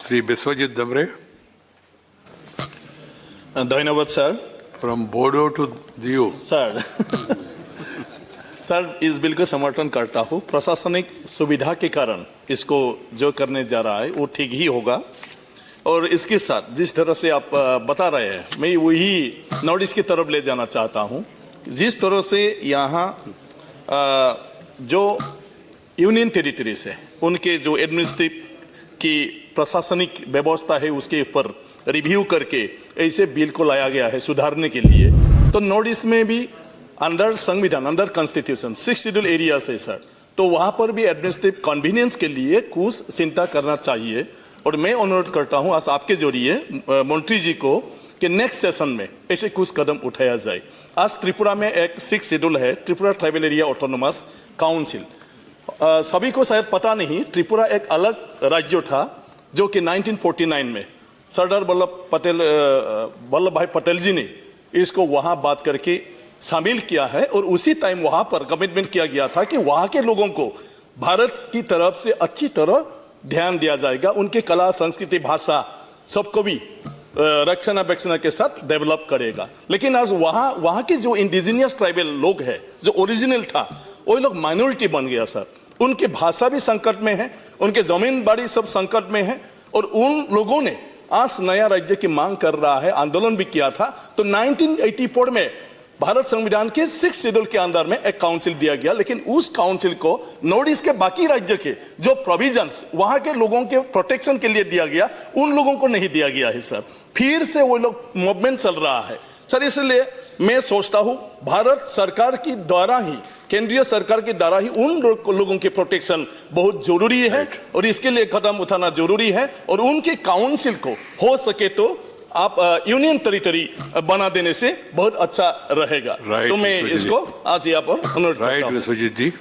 Sri Biswajit Damre. धन्यवाद sir. From Bodo to Diu. Sir sir इस bill का समर्थन करता हूँ। प्रशासनिक सुविधा के कारण इसको जो करने जा रहा है वो ठीक ही होगा। और इसके साथ जिस तरह से आप बता रहे हैं, मैं वही नॉर्थ ईस्ट की तरफ ले जाना चाहता हूँ। जिस तरह से यहाँ जो यूनियन टेरिटरीज है उनके जो एडमिनिस्ट्रेटिव की प्रशासनिक व्यवस्था है उसके ऊपर रिव्यू करके ऐसे बिल को लाया गया है सुधारने के लिए। तो नॉर्थ ईस्ट में भी अंडर संविधान, अंडर कॉन्स्टिट्यूशन 6 शेड्यूल एरियाज है सर, तो वहाँ पर भी एडमिनिस्ट्रेटिव कन्वीनियंस के लिए कुछ चिंता करना चाहिए। और मैं अनुरोध करता हूँ आज आपके जरिए मंत्री जी को कि नेक्स्ट सेशन में ऐसे कुछ कदम उठाया जाए। आज त्रिपुरा में एक 6 शेड्यूल है, Tripura tribal area autonomous council. सभी को शायद पता नहीं, त्रिपुरा एक अलग राज्य था जो कि 1949 में सरदार वल्लभ भाई पटेल जी ने इसको वहाँ बात करके शामिल किया है। और उसी टाइम वहाँ पर कमिटमेंट किया गया था कि वहाँ के लोगों को भारत की तरफ से अच्छी तरह ध्यान दिया जाएगा, उनके कला, संस्कृति, भाषा सबको भी रक्षणाबेक्षण के साथ डेवलप करेगा। लेकिन आज वहाँ के जो इंडिजिनियस ट्राइबल लोग हैं, जो ओरिजिनल था, वो लोग माइनॉरिटी बन गया सर। उनकी भाषा भी संकट में है, उनके जमीन बाड़ी सब संकट में है। और उन लोगों ने आज नया राज्य की मांग कर रहा है, आंदोलन भी किया था। तो 1984 में भारत संविधान के 6 शेड्यूल के अंदर में एक काउंसिल दिया गया, लेकिन उस काउंसिल को नॉर्थ ईस्ट के बाकी राज्य के जो प्रोविजंस वहां के लोगों के प्रोटेक्शन के लिए दिया गया, उन लोगों को नहीं दिया गया है सर। फिर से वो लोग मूवमेंट चल रहा है सर। इसलिए मैं सोचता हूं भारत सरकार की द्वारा ही, केंद्रीय सरकार के द्वारा ही उन लोगों के प्रोटेक्शन बहुत जरूरी है और इसके लिए कदम उठाना जरूरी है। और उनके काउंसिल को हो सके तो आप यूनियन टेरिटरी बना देने से बहुत अच्छा रहेगा। तो मैं इसको आज यहाँ पर अनुरोध करता हूं। विश्वजीत जी।